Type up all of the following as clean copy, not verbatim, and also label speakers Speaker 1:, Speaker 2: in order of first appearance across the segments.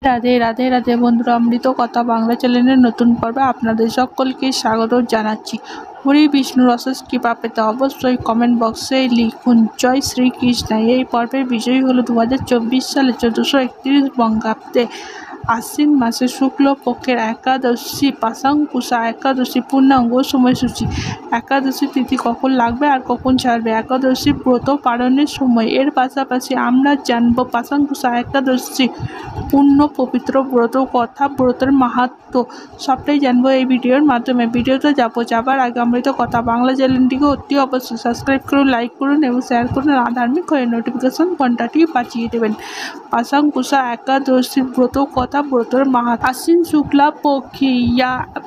Speaker 1: রাধে রাধে রাধে বন্ধুরা, অমৃত কথা বাংলা চ্যানেলের নতুন পর্বে আপনাদের সকলকে স্বাগত জানাচ্ছি। হরি বিষ্ণুর অশেষ কৃপা পেতে অবশ্যই কমেন্ট বক্সে লিখুন জয় শ্রীকৃষ্ণ। এই পর্বের বিষয় হলো 2024 সালে 1431 বঙ্গাব্দে আশ্বিন মাসে শুক্ল পক্ষের একাদশী পাশাঙ্কুশা একাদশী পূর্ণাঙ্গ সময়সূচি। একাদশী তিথি কখন লাগবে আর কখন ছাড়বে, একাদশী ব্রত পালনের সময়। এর পাশাপাশি আমরা জানব পাশাঙ্কুশা একাদশী পূর্ণ পবিত্র ব্রত কথা, ব্রতের মাহাত্ম্য, সবটাই জানবো এই ভিডিওর মাধ্যমে। ভিডিওতে যাবার আগে অমৃত কথা বাংলা চ্যানেলটিকে অতি অবশ্যই সাবস্ক্রাইব করুন, লাইক করুন এবং শেয়ার করুন। ধার্মিক হয়ে নোটিফিকেশন ঘন্টাটি বাজিয়ে দেবেন। পাশাঙ্কুশা একাদশীর ব্রত কথা, ব্রতের মাহাত্ম্য। আশ্বিন শুক্লা পক্ষী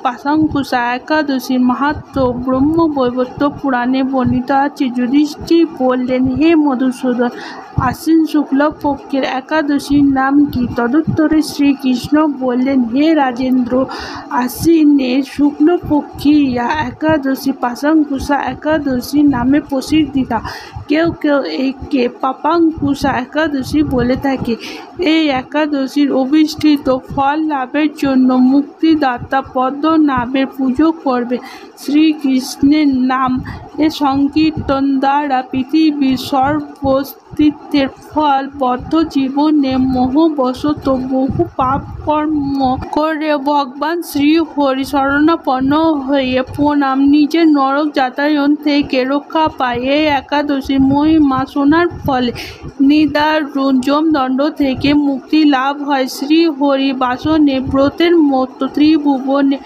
Speaker 1: পাশাঙ্কুশা একাদশীর মাহাত্ম্য ব্রহ্মবৈবর্ত পুরাণে বর্ণিত আছে। যুধিষ্ঠির বললেন, হে মধুসূদন, আশ্বিন শুক্ল পক্ষের একাদশীর নাম কি? তদুত্তরে শ্রীকৃষ্ণ বললেন, হে রাজেন্দ্র, আশ্বিনের শুক্লপক্ষী একাদশী পাশাঙ্কুশা একাদশী নামে প্রসিদ্ধিতা। কেউ কেউ একে পাপাঙ্কুশা একাদশী বলে থাকে। এই একাদশীর অভিষ্ঠিত ফল লাভের জন্য মুক্তিদাতা পদ্মনাভের পুজো করবে। শ্রীকৃষ্ণের নাম এ সংকীর্তন দ্বারা পৃথিবীর সর্বস্তিত্বের ফল বদ্ধ জীবনে মোহবশত বহু পাপ কর্ম করে ভগবান শ্রী হরি শরণাপন্ন হয়ে প্রণাম নিজের নরক যাতায়ন থেকে রক্ষা পায়। এই একাদশীর মহিমা শোনার ফলে নিদারুণ যমদণ্ড থেকে মুক্তি লাভ হয়। শ্রী হরি বাসনে ব্রতের মতো ত্রিভুবনে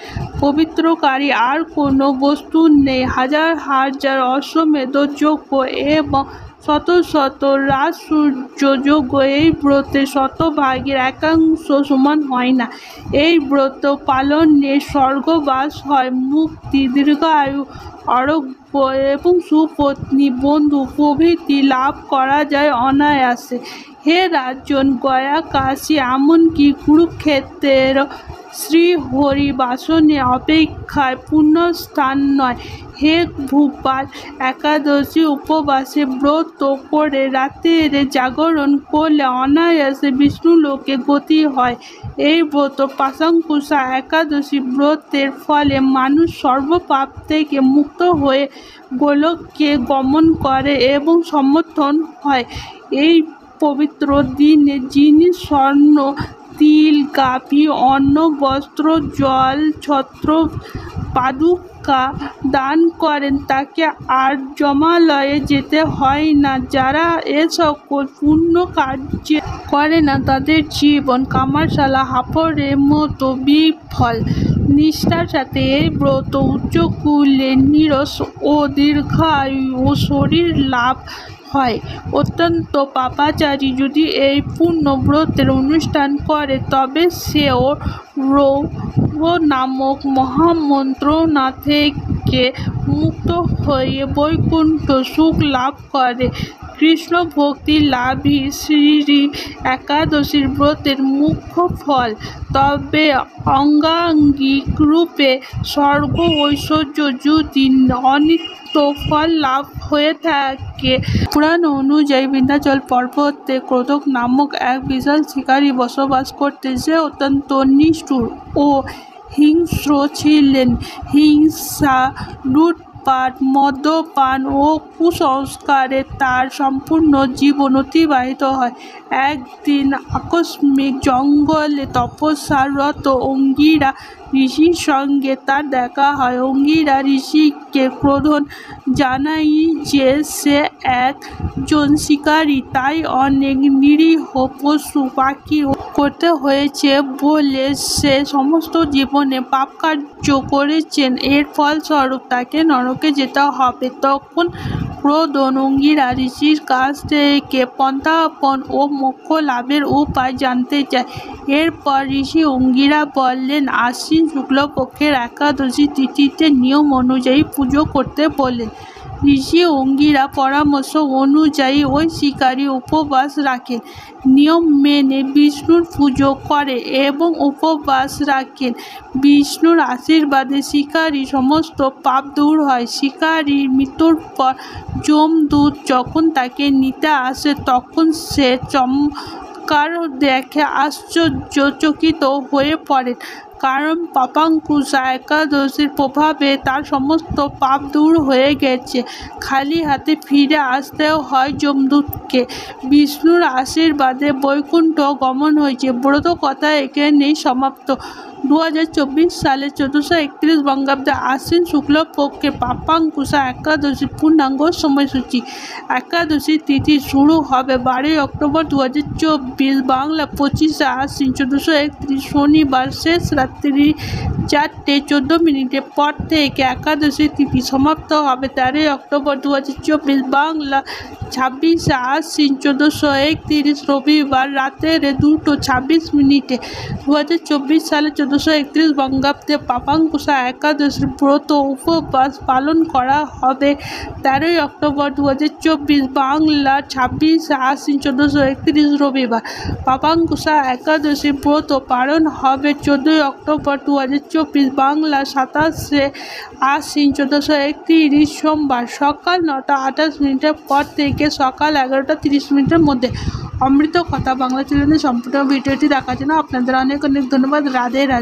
Speaker 1: পবিত্রকারী আর কোনো বস্তু নেই। হাজার হাজার অশ্বমেধ যজ্ঞ এবং শত শত রাজসূর্য যজ্ঞ এই ব্রতের শতভাগের একাংশ সমান হয় না। এই ব্রত পালনে স্বর্গবাস হয়, মুক্তি, দীর্ঘায়ু, আরোগ্য এবং সুপত্নী বন্ধু প্রভৃতি লাভ করা যায় অনায়াসে। হে রাজন, গয়া, কাশী এমনকি কুরুক্ষেত্রের শ্রীহরি বাসনে অপেক্ষায় পুণ্যস্থান নয়। হে ভূপাল, একাদশী উপবাসে ব্রত করে রাতের জাগরণ করলে অনায়াসে বিষ্ণুলোকে গতি হয়। এই ব্রত পাশাঙ্কুশা একাদশী ব্রতের ফলে মানুষ সর্বপাপ থেকে মুক্ত হয়ে গোলককে গমন করে এবং সমর্থন হয়। এই পবিত্র দিনে যিনি স্বর্ণ, তিল, গাভী, অন্ন, বস্ত্র, জল, ছত্র, পাদুকা দান করেন তাকে আর যমালয়ে যেতে হয় না। যারা এ সকল পুণ্য কার্য করে না তাদের জীবন কামারশালা হাফড়ের মতো বিফল। নিষ্ঠার সাথে এই ব্রত উচ্চকুলে নিরস ও দীর্ঘায়ু ও শরীর লাভ হয়। অত্যন্ত পাপাচারী যদি এই পূর্ণ ব্রতের অনুষ্ঠান করে তবে সেও রৌব নামক মহামন্ত্র না থেকে মুক্ত হয়ে বৈকুণ্ঠ সুখ লাভ করে। কৃষ্ণ ভক্তি লাভই শ্রী একাদশীর ব্রতের মুখ্য ফল। তবে অঙ্গাঙ্গিক রূপে স্বর্গ ঐশ্বর্য যদি অনিত্য ফল লাভ হয়ে থাকে। পুরাণ অনুযায়ী বিন্ধ্যাচল পর্বতে ক্রোধক নামক এক বিশাল শিকারী বসবাস করতেন। সে অত্যন্ত নিষ্ঠুর ও হিংস্র ছিলেন। হিংসা, লুটপাট, মদ্যপান ও কুসংস্কারে তার সম্পূর্ণ জীবন অতিবাহিত হয়। একদিন আকস্মিক জঙ্গলে তপস্যারত অঙ্গিরা ঋষির সঙ্গে তার দেখা হয়। অঙ্গিরা ঋষিকে ক্রোধন জানাই যে সে একজন শিকারী, তাই অনেক নিরীহ পশু পাখি করতে হয়েছে বলে সে সমস্ত জীবনে পাপ কার্য করেছেন। এর ফলস্বরূপ তাকে নরকে যেতে হবে। তখন ক্রোধন অঙ্গিরা ঋষির কাছ থেকে পন্থাপন ও মোক্ষ লাভের উপায় জানতে চায়। এরপর ঋষি অঙ্গিরা বললেন, আশ্বিন শুক্লপক্ষের একাদশী তিথিতে নিয়ম অনুযায়ী পুজো করতে বললেন। ঋষি অঙ্গিরা পরামর্শ অনুযায়ী ওই শিকারী উপবাস রাখেন, নিয়ম মেনে বিষ্ণুর পুজো করে এবং উপবাস রাখেন। বিষ্ণুর আশীর্বাদে শিকারী সমস্ত পাপ দূর হয়। শিকারীর মৃত্যুর পর যমদূত যখন তাকে নিতে আসে তখন সে কারো দেখে আশ্চর্যচকিত হয়ে পড়েন, কারণ পাপাঙ্কুশা একাদশীর প্রভাবে তার সমস্ত পাপ দূর হয়ে গেছে। খালি হাতে ফিরে আসতেও হয় যমদূতকে। বিষ্ণুর আশীর্বাদে বৈকুণ্ঠ গমন হয়েছে। ব্রত কথা এখানেই সমাপ্ত। 2024 সালে 1431 বঙ্গাব্দে আশ্বিন শুক্লপক্ষে পাপাঙ্কুশা একাদশীর পূর্ণাঙ্গ সময়সূচি। একাদশী তিথি শুরু হবে 12 অক্টোবর 2024, বাংলা 25 আশ্বিন 1431 শনিবার শেষ রাত্রি 4:14 পর থেকে। একাদশী তিথি সমাপ্ত হবে 13 অক্টোবর 2024, বাংলা 26 আশ্বিন 1431 রবিবার রাতের 2:26। 2024 সালে 1431 বঙ্গাব্দে পাপাঙ্কুশা একাদশীর ব্রত উপবাস পালন করা হবে 13 অক্টোবর 2024, বাংলা 26 আশ্বিন 1431 রবিবার। পাপাঙ্কুশা একাদশী ব্রত পালন হবে 14 অক্টোবর 2024, বাংলা 27 আশ্বিন 1431 সোমবার সকাল 9:28 পর থেকে সকাল 11:30 মধ্যে। অমৃত কথা বাংলা চ্যানেলের সম্পূর্ণ ভিডিওটি দেখার জন্য আপনাদের অনেক অনেক ধন্যবাদ। রাধে রাধে।